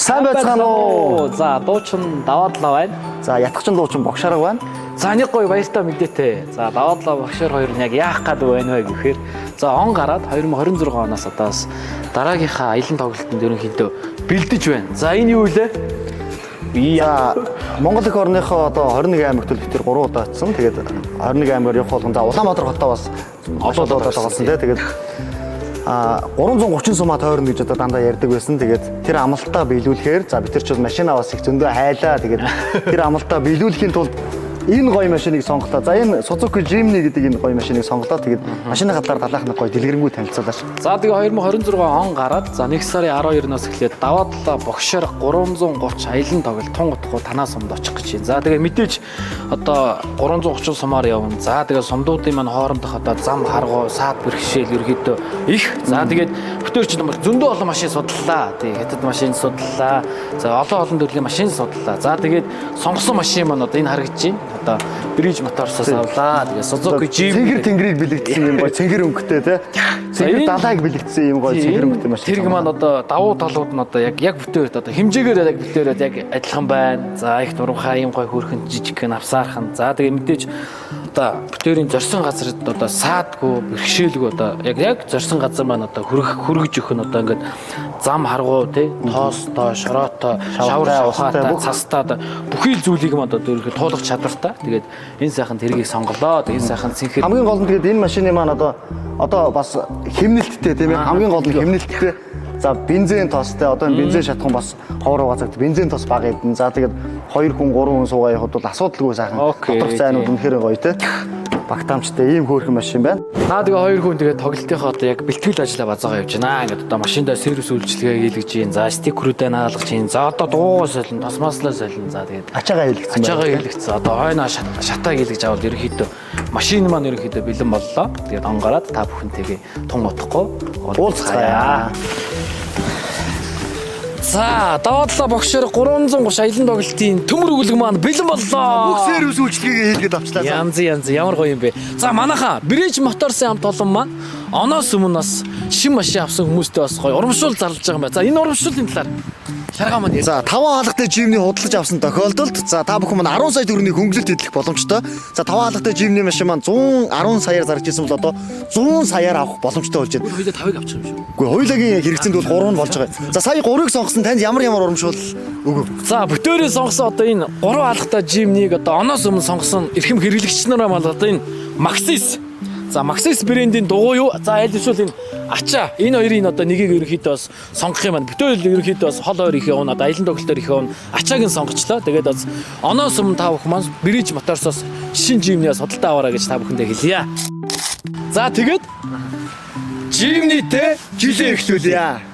Сайн байцгаана уу? За, дуучин даваадлаа байна. За, ятгчин дуучин богшараг байна. За, нэг гоё баяртай мэдээтэй. За, даваадлаа богшор хоёр нь яг яах гээд байна вэ гэхээр за, он гараад 2026 оноос одоос дараагийнхаа аялын тоглолтод ерөнхийдөө бэлдэж байна. За, энэ юу вэ? За, Монгол их орныхоо одоо 21 аймаг төлөв дээр 3 удаа очсон. Тэгээд 21 аймгаар явах болгон за Улаанбаатар хотоо бас олон удаа тоглосон тий. Тэгээд 330 сумаа тойрно гэж одоо дандаа ярьдаг байсан. Тэгээд тэр амлалтаа биелүүлэхээр за бид нар ч машинаа бас их зөндөө хайлаа. Тэгээд тэр амлалтаа биелүүлэхийн тулд энэ гоё машиныг сонголоо. За энэ Suzuki Jimny гэдэг энэ гоё машиныг сонголоо. Тэгээд машины гадаар талаах нэг гоё дэлгэрэнгүй танилцуулаач. За тэгээ 2026 он гараад за 1 сарын 12-наас эхлээд даваадлаа богшор 330 аялын тоглолт тун утгагүй танаа сумд очих гэж байна. За тэгээ мэдээж одоо 330 сумаар явна. За тэгээ сумдуудын маань хоорондох одоо зам харгуу, саад бэрхшээл ерөөдөө их. За тэгээд бүтээрч зөндөө олон машин судлаа. Тэгээ хятад машин судлаа. За олон төрлийн машин судлаа. За тэгээд сонгосон машин маань одоо энэ харагдаж байна. Одоо Bridge Motors-аас авлаа. Тэгээ Suzuki Jimny цэнгэр тэнгэрийг бэлэгдсэн юм гоё цэнгэр өнгөтэй тий. Цэнгэр далайг бэлэгдсэн юм гоё цэнгэр өнгөтэй машин. Тэрг маань одоо давуу талууд нь одоо яг бүтээрэд одоо хэмжээгээр яг бүтээрэд яг адилхан байна. За их дурамхай юм гоё хөөрхөн жижиг гэн авсаархан. За тэгээ мэдээж одоо бүтээрийн зорьсон газарт одоо саадгүй бэрхшээлгүй одоо яг зорьсон газар маань одоо хөргөж өгөх нь одоо ингээд зам харгуу тий тоостой шороотой шавар ухаатай цастай бүхий л зүйлийг маань одоо ерөнхийдөө туулах чадвартай. Тэгээд энэ сайхан тэргийг сонголоо. Энэ сайхан цэнхэр хамгийн гол нь тэгээд энэ машины маань одоо бас хэмнэлттэй тийм ээ хамгийн гол нь хэмнэлттэй. За бензин тоостой одоо энэ бензин шатхан бас ховор угаацагт бензин тоос бага эдэн. За тэгээд 2 хүн 3 хүн суугаа явахад бол асуудалгүй сайхан. Доторх зайнууд үнэхээр гоё те. Багтаамжтай ийм хөөрхөн машин байна. Наа тэгээ 2 хүн тэгээд тоглолтынхоо одоо яг бэлтгэл ажлаа базаагаа явж байна. Ингээд одоо машиндаа сервис үйлчилгээ хийлгэж гин. За стикерүүдээ наалгаж гин. За одоо дуугаа солино, тосмослоо солино. За тэгээд ачаагаа хийлгэсэн. Ачаагаа хийлгэсэн. Одоо хойноо шатаа хийлгэж аваад ерөнхийдөө машин маань ерөнхийдөө бэлэн боллоо. Тэгээд он гараад та бүхэнтэйгээ тун утахгүй уулзцаая. За, даваадлаа богшор 330 аялын тоглолтын төмөр өгүүлэг маань бэлэн боллоо. Бүх сервис үйлчилгээгээ хийлгээд авчлаа. Янз ямар гоё юм бэ. За, манайхаа Bridge Motors-ын хамт олон маань оноос өмнө бас шин машин авсан хүмүүстэй бас гоё урамшуул зарлаж байгаа юм байна. За, энэ урамшуулын талаар шаргаа маань. За 5 хаалгатай Jimny худалдаж авсан тохиолдолд за та бүхэн маань 10 сая төгрөгийн хөнгөлөлт хийх боломжтой. За 5 хаалгатай Jimny машин маань 110 саяар зарж ирсэн бол одоо 100 саяар авах боломжтой болж байна. Хоёулаа 5-ыг авчих юм шүү. Үгүй хоёулагийн хэрэгцээнд бол 3 нь болж байгаа. За сая 3-ыг сонгосон танд ямар урамшуул өгөө. За бүтээрээ сонгосон одоо энэ 3 хаалгатай Jimny-г одоо оноос өмнө сонгосон эрхэм хэрэглэгч нараа маань одоо энэ Maxxis. За Maxxis брендийн дугуй юу? За аль эсвэл энэ ачаа энэ хоёрын одоо нэгийг ерөнхийдөө бас сонгох юм байна. Бүтээл ерөнхийдөө бас хол ойр их явна. Одоо аялын тоглолтоор их явна. Ачааг нь сонгочлоо. Тэгээд бас оноос өмнө та бүхэн маань Bridge Motors-оос шинэ Jimny-аас худалдаа аваарай гэж та бүхэндээ хэлье. За тэгээд Jimny-тэй жилээ эхлүүлье.